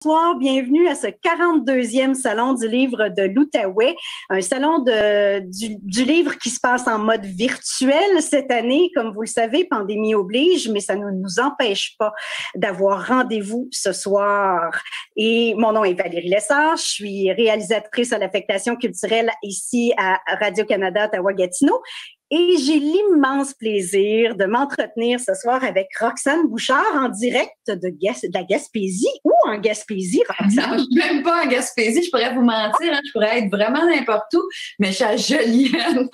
Bonsoir, bienvenue à ce 42e Salon du livre de l'Outaouais, un salon du livre qui se passe en mode virtuel cette année. Comme vous le savez, pandémie oblige, mais ça ne nous empêche pas d'avoir rendez-vous ce soir. Et mon nom est Valérie Lessard, je suis réalisatrice à l'affectation culturelle ici à Radio-Canada Ottawa-Gatineau. Et j'ai l'immense plaisir de m'entretenir ce soir avec Roxane Bouchard en direct de la Gaspésie. Où en Gaspésie, Roxane? Non, je suis même pas en Gaspésie, je pourrais vous mentir, hein, je pourrais être vraiment n'importe où, mais je suis à Joliette.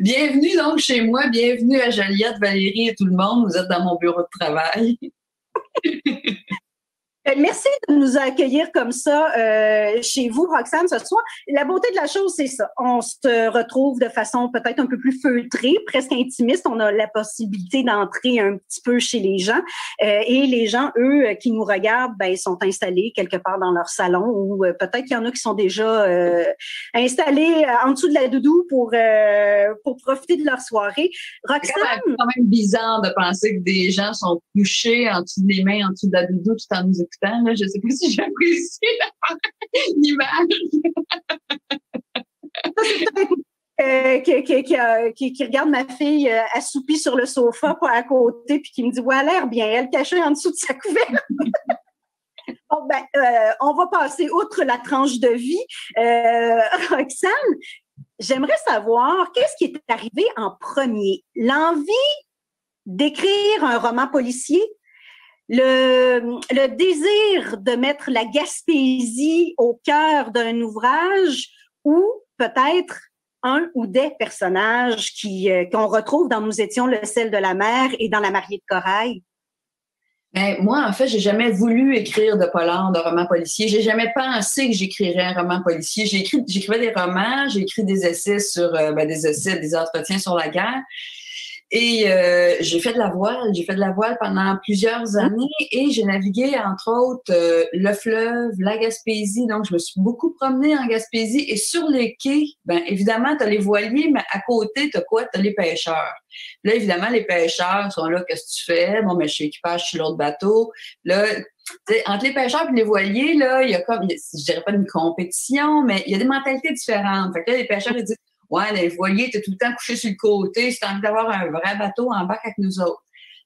Bienvenue donc chez moi, bienvenue à Joliette, Valérie et tout le monde, vous êtes dans mon bureau de travail. Merci de nous accueillir comme ça chez vous, Roxane, ce soir. La beauté de la chose, c'est ça. On se retrouve de façon peut-être un peu plus feutrée, presque intimiste. On a la possibilité d'entrer un petit peu chez les gens. Et les gens, eux, qui nous regardent, ben, sont installés quelque part dans leur salon ou peut-être qu'il y en a qui sont déjà installés en dessous de la doudou pour profiter de leur soirée. Roxane... C'est quand même bizarre de penser que des gens sont couchés en dessous des mains, en dessous de la doudou, tout en nous écoutant. Là, je ne sais pas si j'apprécie l'image. Qui regarde ma fille assoupie sur le sofa, pas à côté, puis qui me dit « Ouais, elle a l'air bien, elle cachée en dessous de sa couverture. » Bon, ben, on va passer outre la tranche de vie. Roxane, j'aimerais savoir qu'est-ce qui est arrivé en premier? L'envie d'écrire un roman policier? Le désir de mettre la Gaspésie au cœur d'un ouvrage ou peut-être un ou des personnages qu'on retrouve dans Nous étions le sel de la mer et dans La mariée de corail? Ben, moi, en fait, j'ai jamais voulu écrire de polar, de roman policier. J'ai jamais pensé que j'écrirais un roman policier. J'écrivais des romans, j'ai écrit des essais sur des entretiens sur la guerre. Et j'ai fait de la voile pendant plusieurs années et j'ai navigué, entre autres, le fleuve, la Gaspésie. Donc, je me suis beaucoup promenée en Gaspésie. Et sur les quais, ben évidemment, tu as les voiliers, mais à côté, tu as quoi? Tu as les pêcheurs. Là, évidemment, les pêcheurs sont là, qu'est-ce que tu fais? Bon, mais je suis équipage, je suis l'autre bateau. Là, entre les pêcheurs et les voiliers, là, il y a comme, je dirais pas une compétition, mais il y a des mentalités différentes. Fait que là, les pêcheurs, ils disent, ouais, les voiliers, t'es tout le temps couché sur le côté. Si t'as envie d'avoir un vrai bateau, embarque avec nous autres.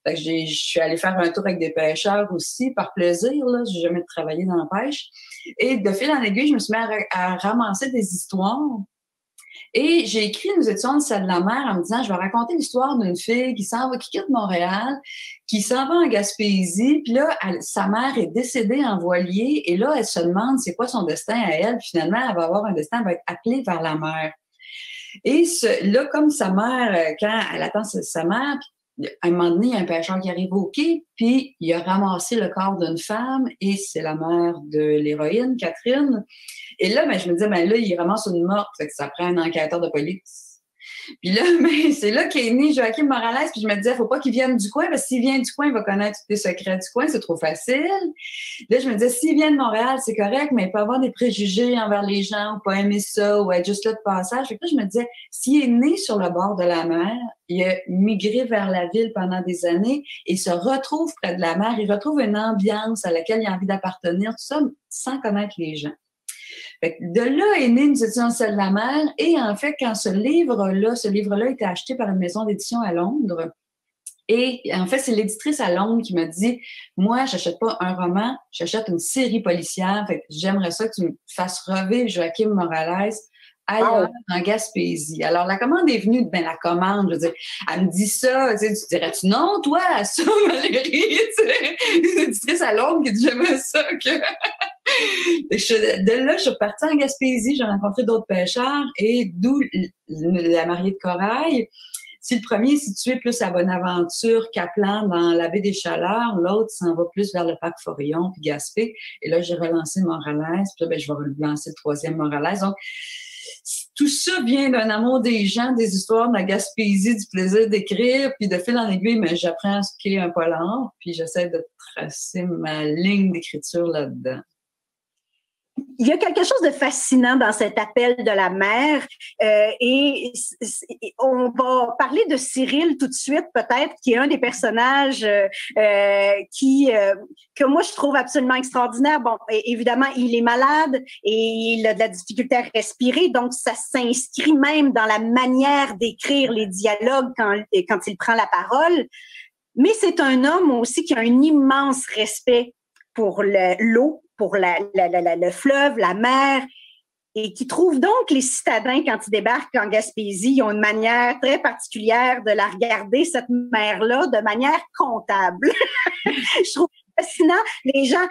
Fait que je suis allée faire un tour avec des pêcheurs aussi, par plaisir, là. J'ai jamais travaillé dans la pêche. Et de fil en aiguille, je me suis mis à ramasser des histoires. Et j'ai écrit Nous étions le sel de la mer en me disant, je vais raconter l'histoire d'une fille qui quitte Montréal, qui s'en va en Gaspésie, puis là, sa mère est décédée en voilier, et là, elle se demande c'est quoi son destin à elle, puis finalement, elle va avoir un destin, elle va être appelée vers la mer. Et là, comme sa mère, quand elle attend sa mère, à un moment donné, il y a un pêcheur qui arrive au quai, puis il a ramassé le corps d'une femme, et c'est la mère de l'héroïne, Catherine. Et là, ben, je me disais, ben là, il ramasse une morte, fait que ça prend un enquêteur de police. Puis là, ben, c'est là qu'est né Joachim Morales, puis je me disais, faut pas qu'il vienne du coin, parce que s'il vient du coin, il va connaître tous les secrets du coin, c'est trop facile. Là, je me disais, s'il vient de Montréal, c'est correct, mais il peut avoir des préjugés envers les gens, ou pas aimer ça, ou être juste là de passage. Fait que là, je me disais, s'il est né sur le bord de la mer, il a migré vers la ville pendant des années, et se retrouve près de la mer, il retrouve une ambiance à laquelle il a envie d'appartenir, tout ça, sans connaître les gens. Fait que de là est né Nous étions le sel de la mer. Et en fait, quand ce livre-là a été acheté par une maison d'édition à Londres. Et en fait, c'est l'éditrice à Londres qui m'a dit, moi, j'achète pas un roman, j'achète une série policière. Fait que j'aimerais ça que tu me fasses revivre Joachim Morales ailleurs, en Gaspésie. Alors, la commande est venue, ben la commande, je veux dire, elle me dit ça, tu dirais-tu non, toi, à ça, Valérie, une éditrice à Londres qui dit, j'aimerais ça que... De là, je suis repartie en Gaspésie, j'ai rencontré d'autres pêcheurs et d'où La mariée de corail. Si le premier est situé plus à Bonaventure, Caplan, dans la baie des Chaleurs, l'autre s'en va plus vers le parc Forillon puis Gaspé. Et là, j'ai relancé Morales, puis là, ben, je vais relancer le troisième Morales. Donc, tout ça vient d'un amour des gens, des histoires de la Gaspésie, du plaisir d'écrire, puis de fil en aiguille, mais j'apprends ce qu'est un polar, puis j'essaie de tracer ma ligne d'écriture là-dedans. Il y a quelque chose de fascinant dans cet appel de la mer et on va parler de Cyril tout de suite peut-être, qui est un des personnages que moi je trouve absolument extraordinaire. Bon, évidemment, il est malade et il a de la difficulté à respirer, donc ça s'inscrit même dans la manière d'écrire les dialogues quand il prend la parole. Mais c'est un homme aussi qui a un immense respect pour l'eau, pour le fleuve, la mer, et qui trouve donc les citadins, quand ils débarquent en Gaspésie, ils ont une manière très particulière de la regarder, cette mer-là, de manière comptable. Je trouve fascinant. Les gens,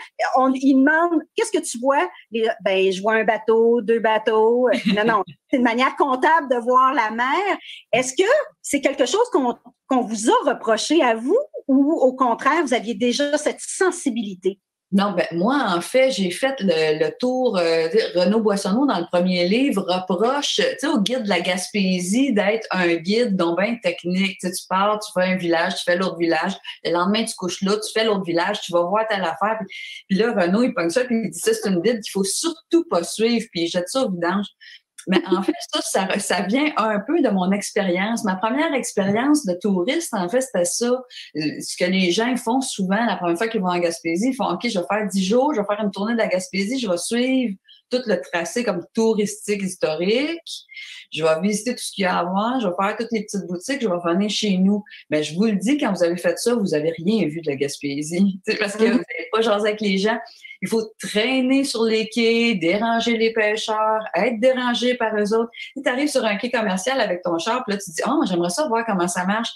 ils demandent, qu'est-ce que tu vois? Ben, je vois un bateau, 2 bateaux. Non, c'est une manière comptable de voir la mer. Est-ce que c'est quelque chose qu'on vous a reproché à vous ou au contraire, vous aviez déjà cette sensibilité? Non, ben moi, en fait, j'ai fait le tour. Renaud Boissonneau, dans le premier livre, reproche au guide de la Gaspésie d'être un guide donc bien technique. Tu pars, tu fais un village, tu fais l'autre village. Le lendemain, tu couches là, tu fais l'autre village, tu vas voir telle affaire. Puis là, Renaud, il pogne ça, puis il dit ça, c'est une guide qu'il faut surtout pas suivre, puis il jette ça au vidange. Mais en fait, ça vient un peu de mon expérience. Ma première expérience de touriste, en fait, c'était ça. Ce que les gens font souvent, la première fois qu'ils vont en Gaspésie, ils font « OK, je vais faire 10 jours, je vais faire une tournée de la Gaspésie, je vais suivre tout le tracé comme touristique, historique. Je vais visiter tout ce qu'il y a à voir, je vais faire toutes les petites boutiques, je vais revenir chez nous. » Mais je vous le dis, quand vous avez fait ça, vous avez rien vu de la Gaspésie. Parce que vous n'avez pas jasé avec les gens. Il faut traîner sur les quais, déranger les pêcheurs, être dérangé par eux autres. Tu arrives sur un quai commercial avec ton char, puis là, tu te dis « Oh, j'aimerais ça voir comment ça marche. »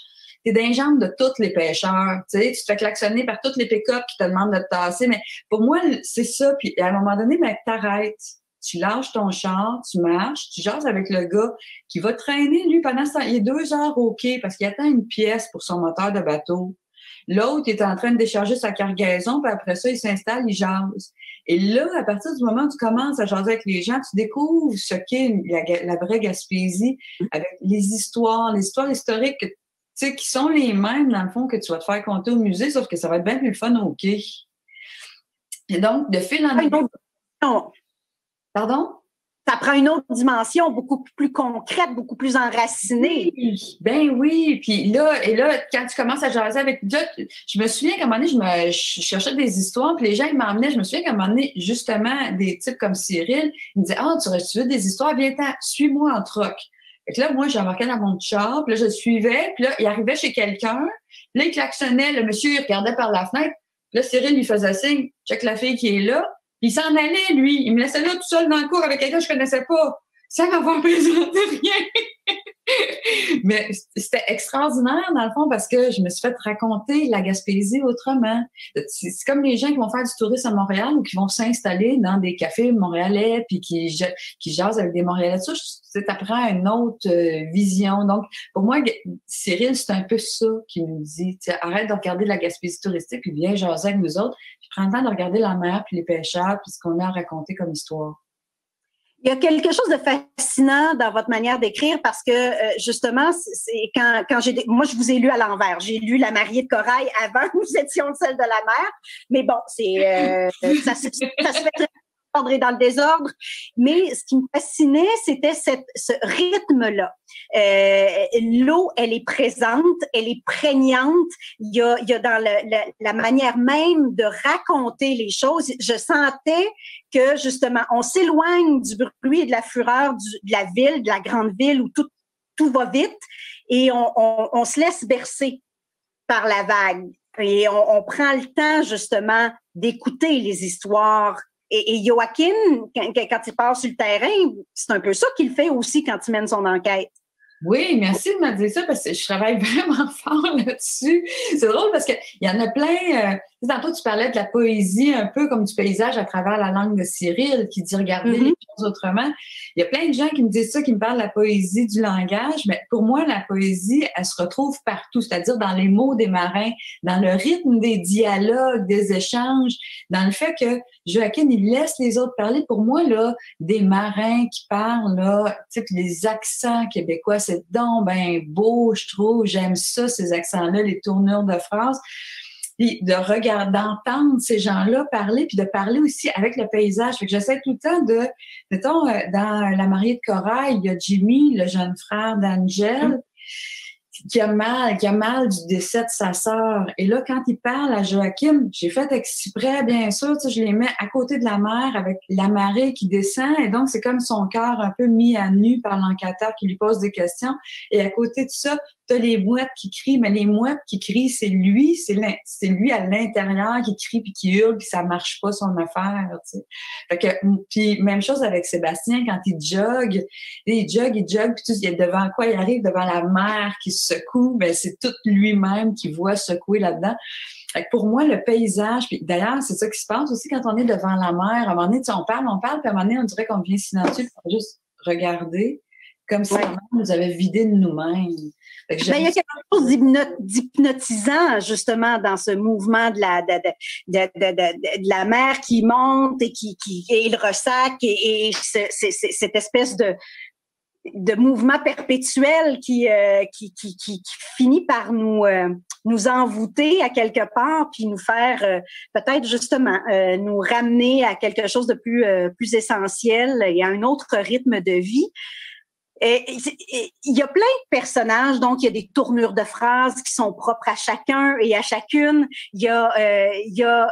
T'es dans les jambes de tous les pêcheurs, tu sais, tu te fais klaxonner par tous les pick-up qui te demandent de te tasser. Mais pour moi, c'est ça. Puis à un moment donné, ben, t'arrêtes. Tu lâches ton char, tu marches, tu jases avec le gars qui va traîner, lui, pendant ce temps. Il est 2 heures au quai parce qu'il attend une pièce pour son moteur de bateau. L'autre est en train de décharger sa cargaison, puis après ça, il s'installe, il jase. Et là, à partir du moment où tu commences à jaser avec les gens, tu découvres ce qu'est la vraie Gaspésie avec les histoires historiques, tu sais, qui sont les mêmes, dans le fond, que tu vas te faire compter au musée, sauf que ça va être bien plus le fun au quai. Et donc, de fil en aiguille... Pardon? Ça prend une autre dimension, beaucoup plus concrète, beaucoup plus enracinée. Oui, ben oui. Puis là, quand tu commences à jaser avec... Là, je me souviens qu'à un moment donné, je cherchais des histoires, puis les gens, ils m'emmenaient. Je me souviens qu'à un moment donné, justement, des types comme Cyril, ils me disaient « Ah, tu veux des histoires? Viens-t'en, suis-moi en troc. » Fait que là, moi, j'embarquais dans mon char, puis là, je le suivais, puis là, il arrivait chez quelqu'un, là, il klaxonnait, le monsieur, il regardait par la fenêtre, puis là, Cyril, il faisait signe, check la fille qui est là, puis il s'en allait, lui, il me laissait là tout seul dans le cours avec quelqu'un que je connaissais pas, sans m'avoir présenté rien. Mais c'était extraordinaire, dans le fond, parce que je me suis fait raconter la Gaspésie autrement. C'est comme les gens qui vont faire du tourisme à Montréal ou qui vont s'installer dans des cafés montréalais puis qui jasent avec des Montréalais. Ça, t'apprends une autre vision. Donc, pour moi, Cyril, c'est un peu ça qu'il nous dit. Arrête de regarder la Gaspésie touristique puis viens jaser avec nous autres. Puis prends le temps de regarder la mer puis les pêcheurs puis ce qu'on a à raconter comme histoire. Il y a quelque chose de fascinant dans votre manière d'écrire parce que justement, c'est quand moi je vous ai lu à l'envers. J'ai lu La mariée de corail avant que nous étions celle de la mer, mais bon, ça se fait ordre dans le désordre. Mais ce qui me fascinait, c'était ce rythme-là. L'eau, elle est présente, elle est prégnante. Il y a dans la manière même de raconter les choses. Je sentais que, justement, on s'éloigne du bruit et de la fureur de la ville, de la grande ville où tout va vite et on se laisse bercer par la vague. Et on prend le temps, justement, d'écouter les histoires. Et Joachim, quand il part sur le terrain, c'est un peu ça qu'il fait aussi quand il mène son enquête. Oui, merci de me dire ça parce que je travaille vraiment fort là-dessus. C'est drôle parce qu'il y en a plein. Tantôt, tu parlais de la poésie un peu comme du paysage à travers la langue de Cyril qui dit regarder les choses autrement. Il y a plein de gens qui me disent ça, qui me parlent de la poésie du langage. Mais pour moi, la poésie, elle se retrouve partout, c'est-à-dire dans les mots des marins, dans le rythme des dialogues, des échanges, dans le fait que Joachim, il laisse les autres parler. Pour moi, là, des marins qui parlent, là, tu sais, les accents québécois, c'est donc ben beau, je trouve. J'aime ça, ces accents-là, les tournures de phrases. puis de regarder, d'entendre ces gens-là parler, puis de parler aussi avec le paysage. Fait que j'essaie tout le temps de, mettons, dans La mariée de corail, il y a Jimmy, le jeune frère d'Angèle, qui a mal du décès de sa sœur. Et là, quand il parle à Joachim, j'ai fait exprès, bien sûr, tu sais, je les mets à côté de la mer avec la marée qui descend. Et donc, c'est comme son cœur un peu mis à nu par l'enquêteur qui lui pose des questions. Et à côté de ça, t'as les mouettes qui crient, mais les mouettes qui crient, c'est lui à l'intérieur qui crie puis qui hurle puis ça marche pas son affaire, tu sais. Fait que, puis même chose avec Sébastien quand il jogue, puis puis il est devant quoi? Il arrive devant la mer qui secoue, ben c'est tout lui-même qui voit secouer là-dedans. Fait que pour moi, le paysage, puis d'ailleurs, c'est ça qui se passe aussi quand on est devant la mer. À un moment donné, tu sais, on parle, puis à un moment donné, on dirait qu'on devient silencieux, puis on va juste regarder, comme si la mer nous avait vidé de nous-mêmes. Ben, il y a quelque chose d'hypnotisant, justement, dans ce mouvement de la mer qui monte et et le ressac et cette espèce de mouvement perpétuel qui finit par nous envoûter à quelque part puis nous faire peut-être justement nous ramener à quelque chose de plus essentiel et à un autre rythme de vie. Il y a plein de personnages, donc il y a des tournures de phrases qui sont propres à chacun et à chacune. Il y a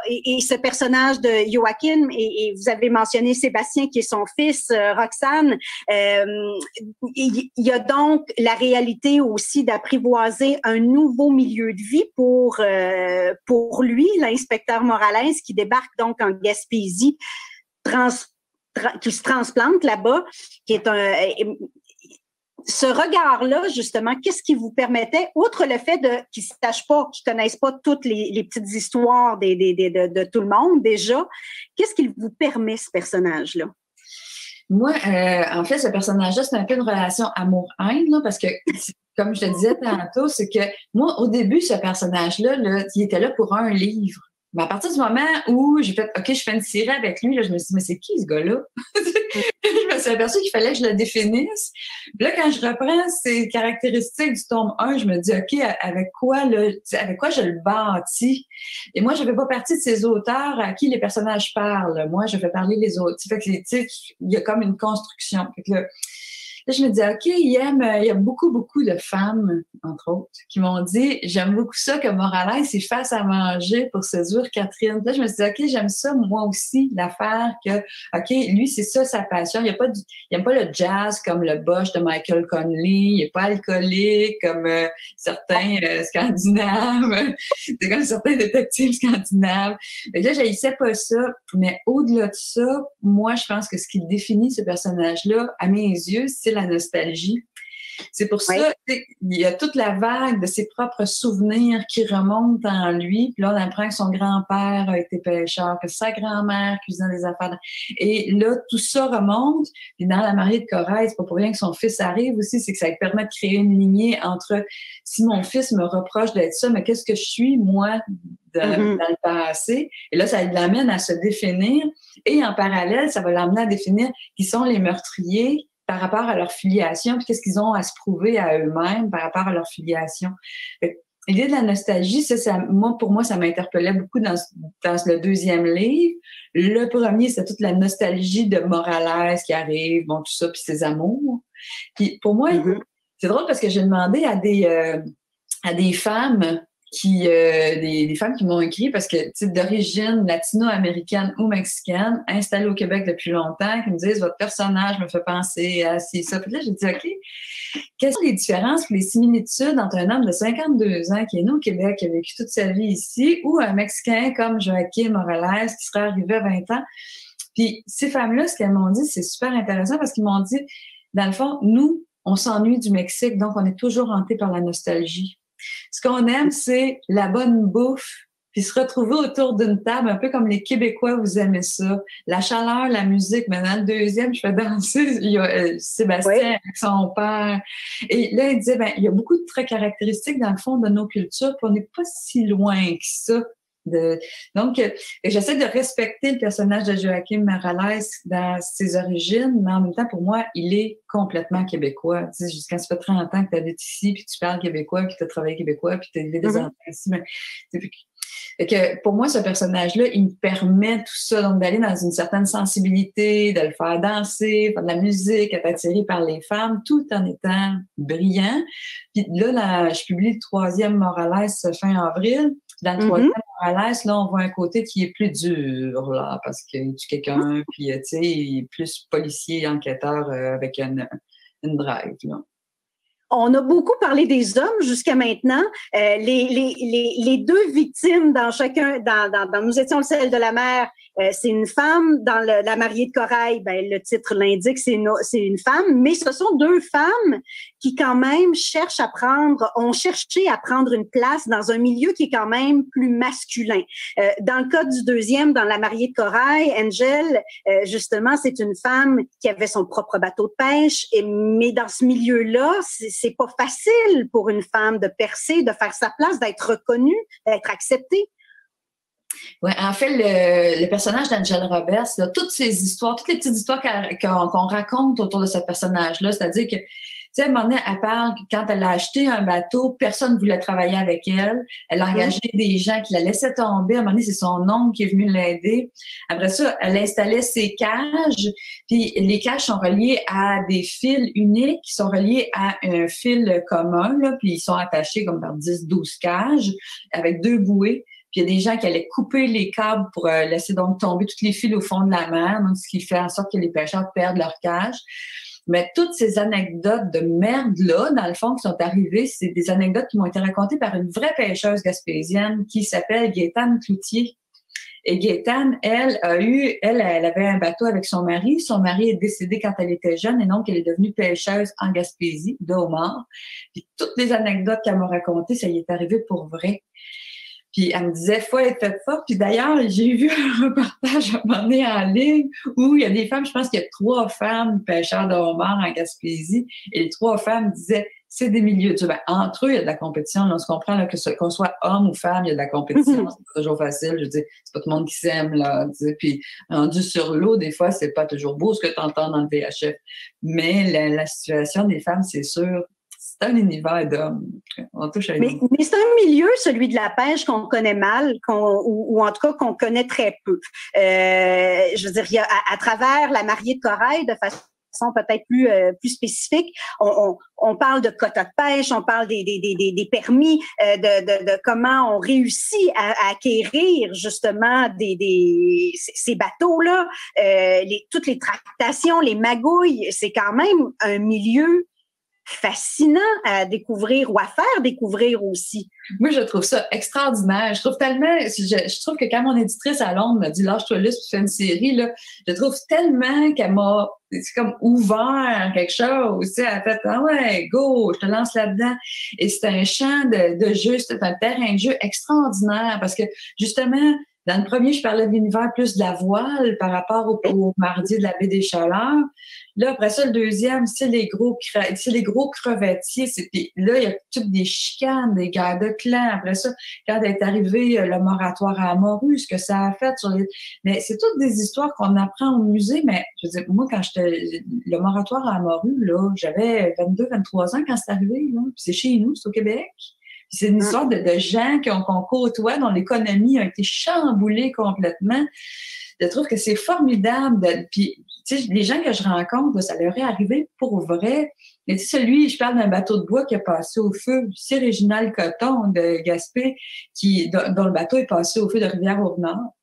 ce personnage de Joachim et vous avez mentionné Sébastien qui est son fils, Roxane. Il y a donc la réalité aussi d'apprivoiser un nouveau milieu de vie pour lui, l'inspecteur Morales, qui débarque donc en Gaspésie, qui se transplante là-bas, qui est ce regard-là, justement, qu'est-ce qui vous permettait, outre le fait qu'ils ne sachent pas, qu'ils ne connaissent pas toutes les petites histoires de tout le monde déjà, qu'est-ce qu'il vous permet, ce personnage-là? Moi, en fait, ce personnage-là, c'est un peu une relation amour-haine, là, parce que, comme je te disais tantôt, c'est que moi, au début, ce personnage-là, là, il était là pour un livre. Mais à partir du moment où j'ai fait, OK, je fais une série avec lui, là, je me suis dit, mais c'est qui ce gars-là? Je me suis aperçue qu'il fallait que je le définisse. Puis là, quand je reprends ces caractéristiques du tome 1, je me dis, OK, avec quoi je le bâtis? Et moi, je ne fais pas partie de ces auteurs à qui les personnages parlent. Moi, je fais parler les autres. Fait que, tu sais, il y a comme une construction. Fait que là, je me dis, OK, il y a beaucoup, beaucoup de femmes, entre autres, qui m'ont dit, j'aime beaucoup ça que Morales, il fasse à manger pour séduire Catherine. Là, je me suis dit, OK, j'aime ça, moi aussi, l'affaire que, OK, lui, c'est ça sa passion. Il aime pas le jazz comme le Bosch de Michael Connelly. Il est pas alcoolique comme certains Scandinaves. C'est comme certains détectives scandinaves. Et là, j'haïssais pas ça. Mais au-delà de ça, moi, je pense que ce qui définit ce personnage-là, à mes yeux, c'est la nostalgie. C'est pour ça qu'il y a toute la vague de ses propres souvenirs qui remontent en lui. Puis là, on apprend que son grand-père a été pêcheur, que sa grand-mère cuisinait des affaires. Et là, tout ça remonte. Puis dans La mariée de corail, c'est pas pour rien que son fils arrive aussi, c'est que ça lui permet de créer une lignée entre si mon fils me reproche d'être ça, mais qu'est-ce que je suis, moi, dans le passé? Et là, ça l'amène à se définir. Et en parallèle, ça va l'amener à définir qui sont les meurtriers par rapport à leur filiation, puis qu'est-ce qu'ils ont à se prouver à eux-mêmes par rapport à leur filiation. L'idée de la nostalgie, pour moi, ça m'interpellait beaucoup dans le deuxième livre. Le premier, c'est toute la nostalgie de Morales qui arrive, bon, tout ça, puis ses amours. Puis pour moi, c'est drôle parce que j'ai demandé à des femmes des femmes qui m'ont écrit parce que, tu sais, d'origine latino-américaine ou mexicaine, installées au Québec depuis longtemps, qui me disent, votre personnage me fait penser à ça. Puis là, j'ai dit, OK, quelles sont les différences et les similitudes entre un homme de 52 ans qui est né au Québec, qui a vécu toute sa vie ici, ou un Mexicain comme Joachim Morales qui serait arrivé à 20 ans? Puis ces femmes-là, ce qu'elles m'ont dit, c'est super intéressant parce qu'ils m'ont dit, dans le fond, nous, on s'ennuie du Mexique, donc on est toujours hantés par la nostalgie. Ce qu'on aime, c'est la bonne bouffe, puis se retrouver autour d'une table, un peu comme les Québécois, vous aimez ça. La chaleur, la musique. Maintenant, le deuxième, je fais danser, il y a Sébastien avec son père. Et là, il disait, il y a beaucoup de traits caractéristiques, dans le fond, de nos cultures, puis on n'est pas si loin que ça. Donc, j'essaie de respecter le personnage de Joachim Morales dans ses origines, mais en même temps, pour moi, il est complètement québécois. Tu sais, quand ça fait 30 ans que tu habites ici, puis tu parles québécois, puis tu as travaillé québécois, puis tu as élevé des enfants ici, Fait que pour moi, ce personnage-là, il me permet tout ça, donc d'aller dans une certaine sensibilité, de le faire danser, faire de la musique, être attiré par les femmes, tout en étant brillant. Puis là, je publie le 3e Morales fin avril. Dans le 3e Morales, là, on voit un côté qui est plus dur, là, parce qu'il tue quelqu'un, puis, tu sais, il est plus policier, enquêteur avec une drive, là. On a beaucoup parlé des hommes jusqu'à maintenant. Les deux victimes dans chacun, dans Nous étions le sel de la mer, c'est une femme. Dans La mariée de corail, ben, le titre l'indique, c'est une femme. Mais ce sont deux femmes qui quand même ont cherché à prendre une place dans un milieu qui est quand même plus masculin. Dans le cas du deuxième, dans La mariée de corail, Angel, justement, c'est une femme qui avait son propre bateau de pêche. Mais dans ce milieu-là, c'est pas facile pour une femme de percer, de faire sa place, d'être reconnue, d'être acceptée. Ouais, en fait, le personnage d'Angel Roberts, là, toutes les petites histoires qu'on raconte autour de ce personnage-là, c'est-à-dire que, tu sais, à un moment donné, elle parle que quand elle a acheté un bateau, personne ne voulait travailler avec elle. Elle a engagé des gens qui la laissaient tomber. À un moment donné, c'est son oncle qui est venu l'aider. Après ça, elle installait ses cages. Puis les cages sont reliées à des fils uniques qui sont reliés à un fil commun, là. Puis ils sont attachés comme par 10-12 cages avec 2 bouées. Puis il y a des gens qui allaient couper les câbles pour laisser donc tomber tous les fils au fond de la mer, donc ce qui fait en sorte que les pêcheurs perdent leur cage. Mais toutes ces anecdotes de merde-là, dans le fond, qui sont arrivées, c'est des anecdotes qui m'ont été racontées par une vraie pêcheuse gaspésienne qui s'appelle Gaétane Cloutier. Et Gaétane, elle avait un bateau avec son mari. Son mari est décédé quand elle était jeune et donc elle est devenue pêcheuse en Gaspésie, de homard. Puis toutes les anecdotes qu'elle m'a racontées, ça y est arrivé pour vrai. Puis elle me disait, faut être faite forte. Puis d'ailleurs, j'ai vu un reportage à un moment donné en ligne où il y a des femmes, je pense qu'il y a 3 femmes pêcheurs de homard en Gaspésie, et les 3 femmes disaient, c'est des milieux durs. Ben, entre eux, il y a de la compétition. Là, on se comprend là, qu'on soit homme ou femme, il y a de la compétition. C'est pas toujours facile. Je dis, c'est pas tout le monde qui s'aime, là. Puis rendu sur l'eau, des fois, c'est pas toujours beau ce que tu entends dans le VHF. Mais la situation des femmes, c'est sûr, c'est un univers d'hommes. On touche à mais c'est un milieu, celui de la pêche, qu'on connaît mal, ou en tout cas qu'on connaît très peu. Je veux dire, il y a, à travers La mariée de corail, de façon peut-être plus spécifique, on parle de quotas de pêche, on parle des permis, de comment on réussit à acquérir justement ces bateaux-là, toutes les tractations, les magouilles. C'est quand même un milieu fascinant à découvrir ou à faire découvrir aussi. Moi, je trouve ça extraordinaire. Je trouve que quand mon éditrice à Londres m'a dit « Lâche-toi là, puis fais une série », là, je trouve tellement qu'elle m'a comme ouvert quelque chose. Tu sais, elle a fait « Ah ouais, go, je te lance là-dedans ». Et c'est un champ de jeu, c'est un terrain de jeu extraordinaire parce que, justement, dans le premier, je parlais de l'univers plus de la voile par rapport au mardi de la baie des Chaleurs. Là, après ça, le deuxième, c'est les gros crevettiers. Puis là, il y a toutes des chicanes, des guerres de clans. Après ça, quand est arrivé le moratoire à Amorus, ce que ça a fait sur les... Mais c'est toutes des histoires qu'on apprend au musée. Mais je veux dire, moi, le moratoire à Amorus, là, j'avais 22-23 ans quand c'est arrivé. Là. Puis c'est chez nous, c'est au Québec. Puis c'est une histoire de gens qu'on côtoie, dont l'économie a été chamboulée complètement. Je trouve que c'est formidable. Puis, tu sais, les gens que je rencontre, ça leur est arrivé pour vrai. Mais tu sais, je parle d'un bateau de bois qui a passé au feu. C'est Réginald Coton de Gaspé, dont le bateau est passé au feu de Rivière-au-Nord.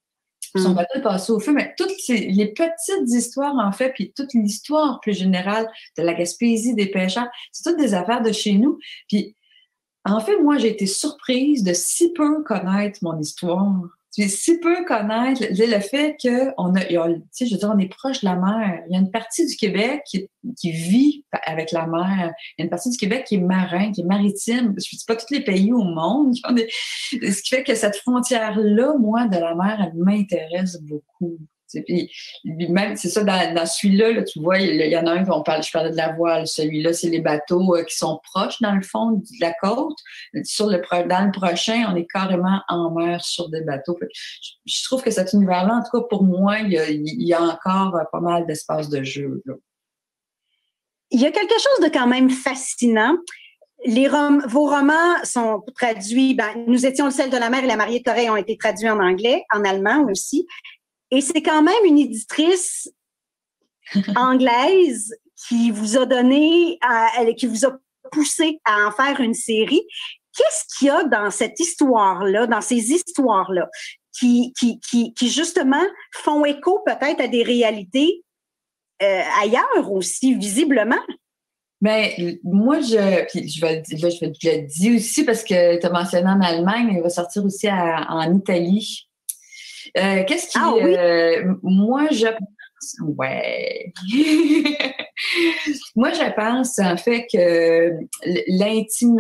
Son bateau est passé au feu, mais toutes les petites histoires, en fait, puis toute l'histoire plus générale de la Gaspésie, des pêcheurs, c'est toutes des affaires de chez nous. Puis, en fait, moi, j'ai été surprise de si peu connaître mon histoire. Si peu connaître le fait que tu sais, je veux dire, on est proche de la mer. Il y a une partie du Québec qui vit avec la mer. Il y a une partie du Québec qui est marin, qui est maritime. Je ne dis pas tous les pays au monde. Ce qui fait que cette frontière-là, moi, de la mer, elle m'intéresse beaucoup. Puis même, c'est ça, dans celui-là, là, tu vois, il y en a un je parlais de la voile. Celui-là, c'est les bateaux qui sont proches, dans le fond, de la côte. Dans le prochain, on est carrément en mer sur des bateaux. Je trouve que cet univers-là, en tout cas, pour moi, il y a encore pas mal d'espace de jeu, là. Il y a quelque chose de quand même fascinant. Vos romans sont traduits, Nous étions le sel de la mer et La mariée de Corée ont été traduits en anglais, en allemand aussi. Et c'est quand même une éditrice anglaise qui vous a qui vous a poussé à en faire une série. Qu'est-ce qu'il y a dans cette histoire-là, dans ces histoires-là, qui justement font écho peut-être à des réalités ailleurs aussi, visiblement? Ben, moi, je vais le dire aussi parce que tu as mentionné en Allemagne, mais il va sortir aussi en Italie. Qu'est-ce qui... oui? Moi, je pense... Ouais. Moi, je pense, en fait, que l'intime,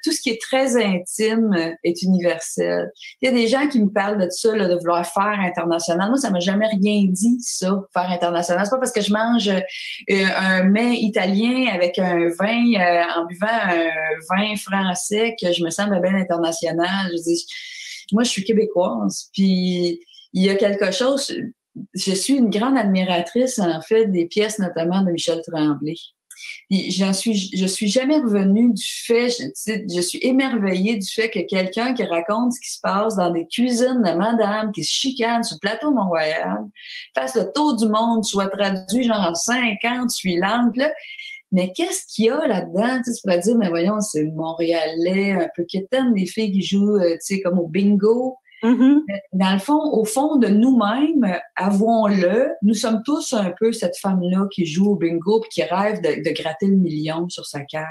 tout ce qui est très intime est universel. Il y a des gens qui me parlent de ça, là, de vouloir faire international. Moi, ça m'a jamais rien dit, ça, faire international. C'est pas parce que je mange un mets italien avec un vin, en buvant un vin français que je me sens bien international. Je dis, moi, je suis québécoise, puis il y a quelque chose... Je suis une grande admiratrice, en fait, des pièces notamment de Michel Tremblay. Je suis jamais revenue du fait, je suis émerveillée du fait que quelqu'un qui raconte ce qui se passe dans des cuisines de madame qui se chicanent sur le plateau Mont-Royal, fasse le tour du monde, soit traduit genre en 58 langues, là. Mais qu'est-ce qu'il y a là-dedans? Tu pourrais dire, mais voyons, c'est le Montréalais, un peu quétaine, des filles qui jouent, comme au bingo. Mm-hmm. Dans le fond, au fond de nous-mêmes, avouons-le, nous sommes tous un peu cette femme-là qui joue au bingo et qui rêve de gratter le million sur sa carte.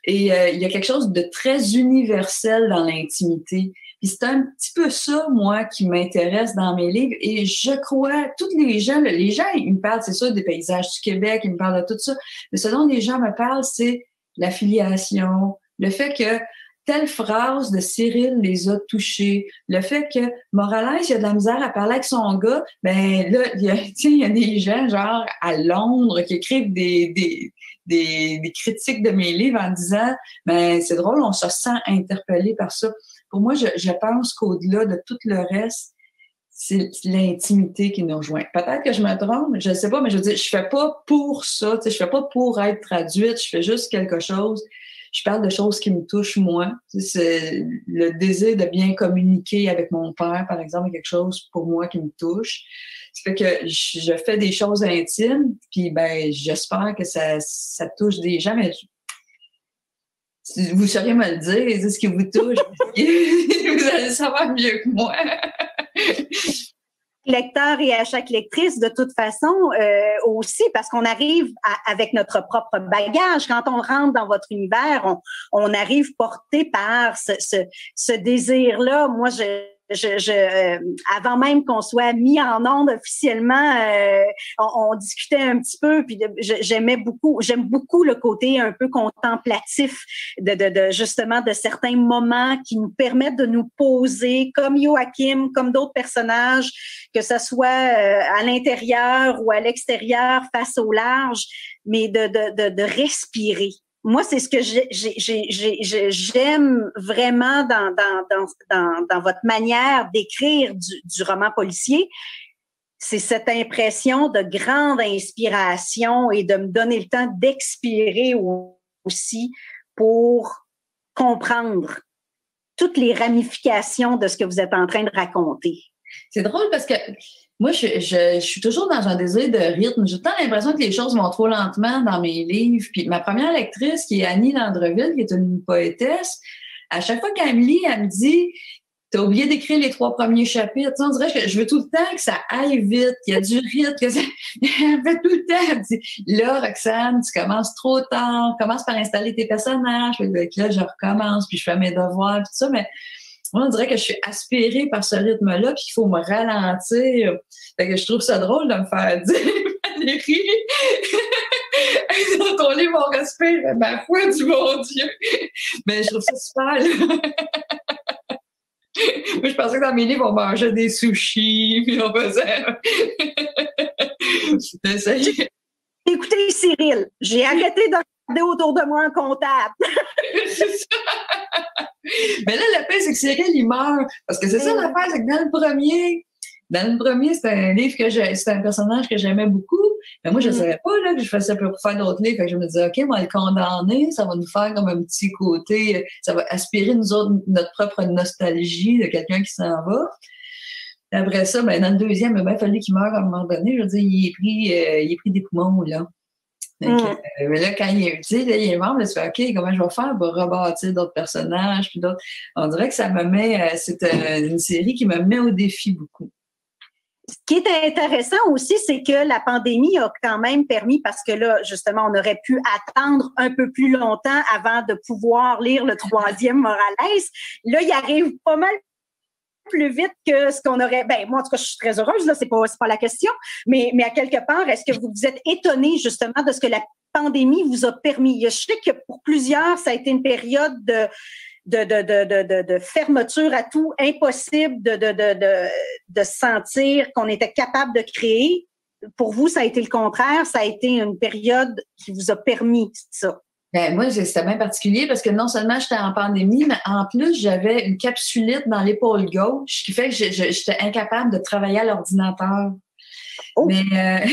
Et il y a quelque chose de très universel dans l'intimité. Puis c'est un petit peu ça, moi, qui m'intéresse dans mes livres. Et je crois, tous les gens, ils me parlent, c'est ça, des paysages du Québec, ils me parlent de tout ça. Mais ce dont les gens me parlent, c'est la filiation, le fait que telle phrase de Cyril les a touchés. Le fait que Morales, il a de la misère à parler avec son gars, ben là, il y a des gens, genre, à Londres, qui écrivent des critiques de mes livres en disant, ben c'est drôle, on se sent interpellé par ça. Pour moi, je pense qu'au-delà de tout le reste, c'est l'intimité qui nous rejoint. Peut-être que je me trompe, je ne sais pas, mais je veux dire, je fais pas pour ça, je fais pas pour être traduite, je fais juste quelque chose. Je parle de choses qui me touchent, moi. C'est le désir de bien communiquer avec mon père, par exemple, quelque chose pour moi qui me touche. Ça fait que je fais des choses intimes, puis ben j'espère que ça touche des gens, mais vous sauriez me le dire, c'est ce qui vous touche. Vous allez savoir mieux que moi. Lecteur et à chaque lectrice, de toute façon, aussi, parce qu'on arrive avec notre propre bagage. Quand on rentre dans votre univers, on arrive porté par ce désir-là. Moi, avant même qu'on soit mis en onde officiellement, on discutait un petit peu, puis j'aime beaucoup le côté un peu contemplatif de justement de certains moments qui nous permettent de nous poser, comme Joachim, comme d'autres personnages, que ça soit à l'intérieur ou à l'extérieur, face au large, mais de respirer. Moi, c'est ce que j'aime vraiment dans votre manière d'écrire du roman policier. C'est cette impression de grande inspiration et de me donner le temps d'expirer aussi pour comprendre toutes les ramifications de ce que vous êtes en train de raconter. C'est drôle parce que moi, je suis toujours dans un désir de rythme. J'ai tout le temps l'impression que les choses vont trop lentement dans mes livres. Puis ma première lectrice, qui est Annie Landreville, qui est une poétesse, à chaque fois qu'elle me lit, elle me dit « T'as oublié d'écrire les 3 premiers chapitres. » On dirait que je veux tout le temps que ça aille vite, qu'il y a du rythme, que ça... Elle fait tout le temps. Elle me dit « Là, Roxane, tu commences trop tard. Commence par installer tes personnages. » Là, je recommence, puis je fais mes devoirs, tout ça, mais... Moi, on dirait que je suis aspirée par ce rythme-là, puis qu'il faut me ralentir. Fait que je trouve ça drôle de me faire dire, Valérie, dans ton livre, on respire, ma foi du bon Dieu. Mais je trouve ça super. Moi, je pensais que dans mes livres, on mangeait des sushis, puis on faisait... Écoutez, Cyril, j'ai arrêté de regarder autour de moi un comptable. C'est ça. Mais là, le pire, c'est que Cyril, il meurt. Parce que c'est ça l'affaire, c'est que dans le premier, Dans le premier, c'était un livre c'était un personnage que j'aimais beaucoup. Mais moi, je ne savais pas là, que je faisais ça pour faire d'autres livres. Fait que je me disais, OK, on va le condamner, ça va nous faire comme un petit côté, ça va aspirer nous autres notre propre nostalgie de quelqu'un qui s'en va. Après ça, ben, dans le deuxième, il a bien fallu qu'il meure à un moment donné. Je veux dire, il est pris des poumons, là. Donc, mais là, quand il est, tu sais, là, il est mort, là, tu fais, OK, comment je vais faire pour rebâtir d'autres personnages, puis d'autres. On dirait que ça me met, c'est une série qui me met au défi beaucoup. Ce qui est intéressant aussi, c'est que la pandémie a quand même permis, parce que là, justement, on aurait pu attendre un peu plus longtemps avant de pouvoir lire le troisième Morales. Là, il arrive pas mal plus vite que ce qu'on aurait. Ben, moi, en tout cas, je suis très heureuse, là, c'est pas la question. Mais à quelque part, est-ce que vous êtes étonné, justement, de ce que la pandémie vous a permis? Je sais que pour plusieurs, ça a été une période de fermeture à tout, impossible de sentir qu'on était capable de créer. Pour vous, ça a été le contraire. Ça a été une période qui vous a permis ça. Ben, moi, c'était bien particulier parce que non seulement j'étais en pandémie, mais en plus, j'avais une capsulite dans l'épaule gauche qui fait que j'étais incapable de travailler à l'ordinateur. Oh. Mais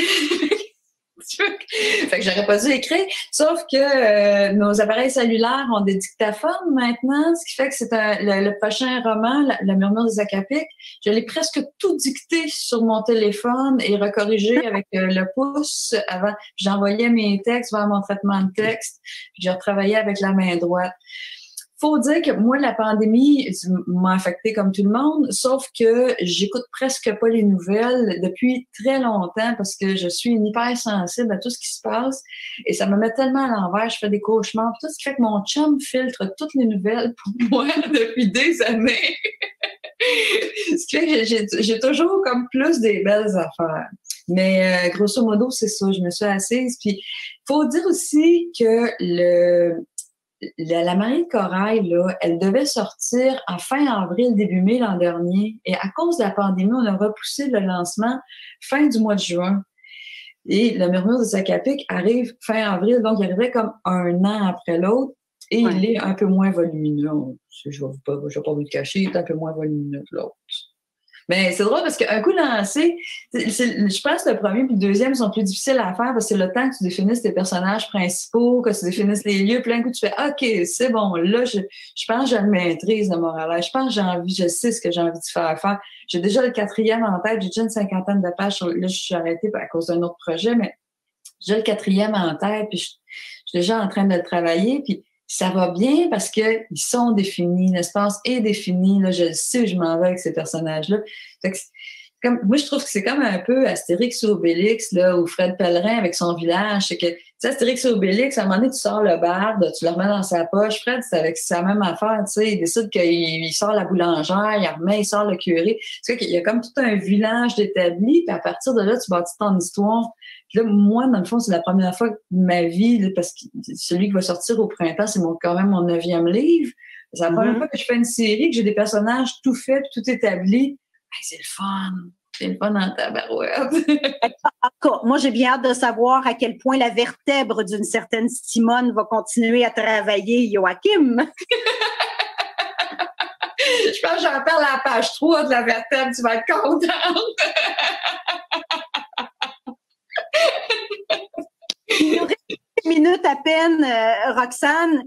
fait que j'aurais pas dû écrire. Sauf que nos appareils cellulaires ont des dictaphones maintenant, ce qui fait que c'est le prochain roman, Le Murmure des Akapiks. Je l'ai presque tout dicté sur mon téléphone et recorrigé avec le pouce avant. J'envoyais mes textes vers mon traitement de texte, puis je retravaillais avec la main droite. Faut dire que moi, la pandémie m'a affectée comme tout le monde, sauf que j'écoute presque pas les nouvelles depuis très longtemps parce que je suis une hypersensible à tout ce qui se passe et ça me met tellement à l'envers, je fais des cauchemars, tout ce qui fait que mon chum filtre toutes les nouvelles pour moi depuis des années. Ce qui fait que j'ai toujours comme plus des belles affaires. Mais grosso modo, c'est ça, je me suis assise. Puis, faut dire aussi que la Marie de Corail, là, elle devait sortir en fin avril, début mai l'an dernier. Et à cause de la pandémie, on a repoussé le lancement fin du mois de juin. Et Le Murmure des Akapiks arrive fin avril, donc il arriverait comme un an après l'autre. Et il est un peu moins volumineux. Je vais pas vous le cacher, il est un peu moins volumineux que l'autre. Mais c'est drôle parce qu'un coup lancé, je pense que le premier et le deuxième sont plus difficiles à faire parce que c'est le temps que tu définisses tes personnages principaux, que tu définisses les lieux, plein de coups tu fais OK, c'est bon, là, je pense que je le maîtrise, le Morales. Je pense que je sais ce que j'ai envie de faire. J'ai déjà le 4e en tête, j'ai déjà une 50aine de pages. Là, je suis arrêtée à cause d'un autre projet, mais j'ai le 4e en tête, puis je suis déjà en train de le travailler, puis ça va bien parce que ils sont définis, l'espace est défini, là, je le sais où je m'en vais avec ces personnages-là. Fait que, moi, je trouve que c'est comme un peu Astérix ou Obélix, là, ou Fred Pellerin avec son village. C'est que, tu sais, Astérix ou Obélix, à un moment donné, tu sors le barde, tu le remets dans sa poche. Fred, c'est la même affaire, tu sais. Il décide qu'il sort la boulangère, il sort le curé. Tu sais, qu'il y a comme tout un village d'établi, puis à partir de là, tu bâtis ton histoire. Puis là, moi, dans le fond, c'est la première fois de ma vie, là, parce que celui qui va sortir au printemps, c'est quand même mon 9e livre. C'est la première fois que je fais une série, que j'ai des personnages tout faits, tout établis. Hey, c'est le fun. C'est le fun en tabarouette. Moi, j'ai bien hâte de savoir à quel point la vertèbre d'une certaine Simone va continuer à travailler Joachim. Je pense que j'en perds la page 3 de la vertèbre. Tu vas être contente. Il nous reste 1 minute à peine, Roxane.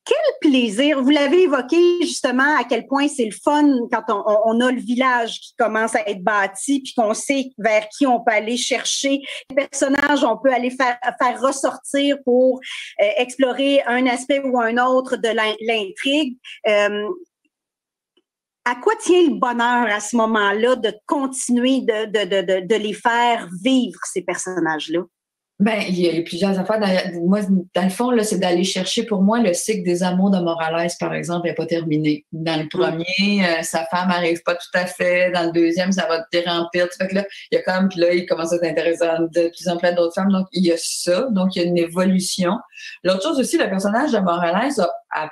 Quel plaisir! Vous l'avez évoqué justement à quel point c'est le fun quand on a le village qui commence à être bâti puis qu'on sait vers qui on peut aller chercher les personnages, on peut aller faire ressortir pour explorer un aspect ou un autre de l'intrigue. À quoi tient le bonheur à ce moment-là de continuer de les faire vivre, ces personnages-là? Ben, il y a plusieurs affaires. Moi, dans le fond, là, c'est d'aller chercher, pour moi, le cycle des amours de Morales, par exemple, n'est pas terminé. Dans le premier, sa femme n'arrive pas tout à fait. Dans le deuxième, ça va déremplir. Fait que là, il y a comme, puis là, il commence à s'intéresser à de plus en plus d'autres femmes. Donc, il y a ça. Donc, il y a une évolution. L'autre chose aussi, le personnage de Morales a à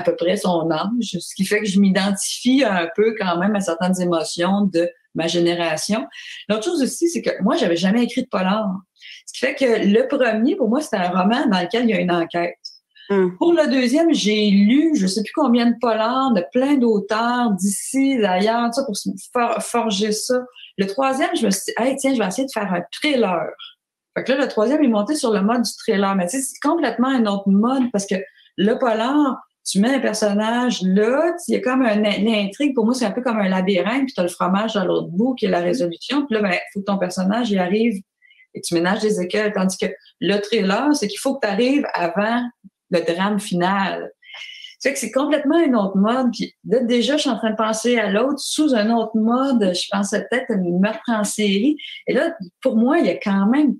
peu près son âge, ce qui fait que je m'identifie un peu quand même à certaines émotions de ma génération. L'autre chose aussi, c'est que moi, j'avais jamais écrit de polar. Ce qui fait que le premier, pour moi, c'était un roman dans lequel il y a une enquête. Pour le deuxième, j'ai lu, je sais plus combien de polars, de plein d'auteurs d'ici, d'ailleurs, ça, pour forger ça. Le troisième, je me suis dit, hey, tiens, je vais essayer de faire un thriller. Fait que là, le troisième est monté sur le mode du thriller. Mais tu sais, c'est complètement un autre mode parce que le polar, tu mets un personnage là, il y a comme une intrigue. Pour moi, c'est un peu comme un labyrinthe, puis tu as le fromage à l'autre bout qui est la résolution. Puis là, ben, il faut que ton personnage y arrive et tu ménages des écueils. Tandis que le thriller, c'est qu'il faut que tu arrives avant le drame final. C'est que c'est complètement un autre mode. Puis là, déjà, je suis en train de penser à l'autre sous un autre mode. Je pensais peut-être à une meurtre en série. Et là, pour moi, il y a quand même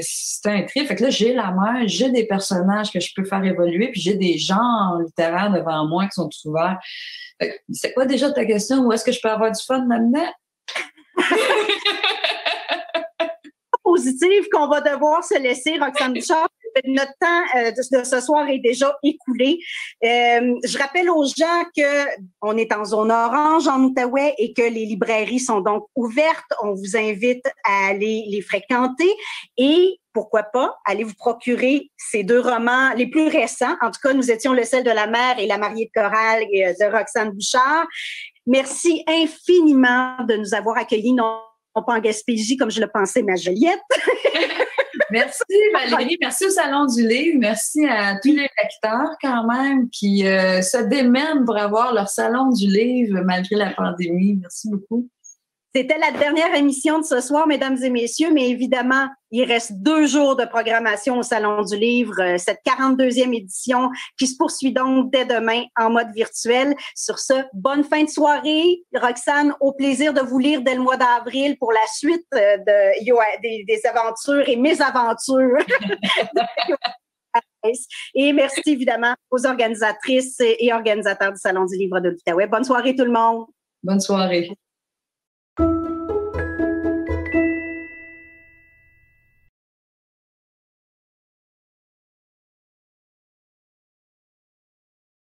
c'est un tri. Fait que là, j'ai la mer, j'ai des personnages que je peux faire évoluer, puis j'ai des genres littéraires devant moi qui sont ouverts. Fait que, c'est quoi déjà ta question? Où est-ce que je peux avoir du fun là-dedans? Positive qu'on va devoir se laisser, Roxane Bouchard. Notre temps de ce soir est déjà écoulé. Je rappelle aux gens qu'on est en zone orange en Outaouais et que les librairies sont donc ouvertes. On vous invite à aller les fréquenter et pourquoi pas aller vous procurer ces deux romans les plus récents. En tout cas, nous étions Le sel de la mer et La mariée de chorale de Roxane Bouchard. Merci infiniment de nous avoir accueillis, non pas en Gaspésie comme je le pensais, mais à Joliette. Merci Valérie, merci au Salon du Livre, merci à tous les lecteurs quand même qui se démènent pour avoir leur Salon du Livre malgré la pandémie. Merci beaucoup. C'était la dernière émission de ce soir, mesdames et messieurs, mais évidemment, il reste 2 jours de programmation au Salon du Livre, cette 42e édition qui se poursuit donc dès demain en mode virtuel. Sur ce, bonne fin de soirée. Roxane, au plaisir de vous lire dès le mois d'avril pour la suite des aventures et mésaventures. Et merci évidemment aux organisatrices et organisateurs du Salon du Livre de l'Outaouais. Bonne soirée tout le monde. Bonne soirée.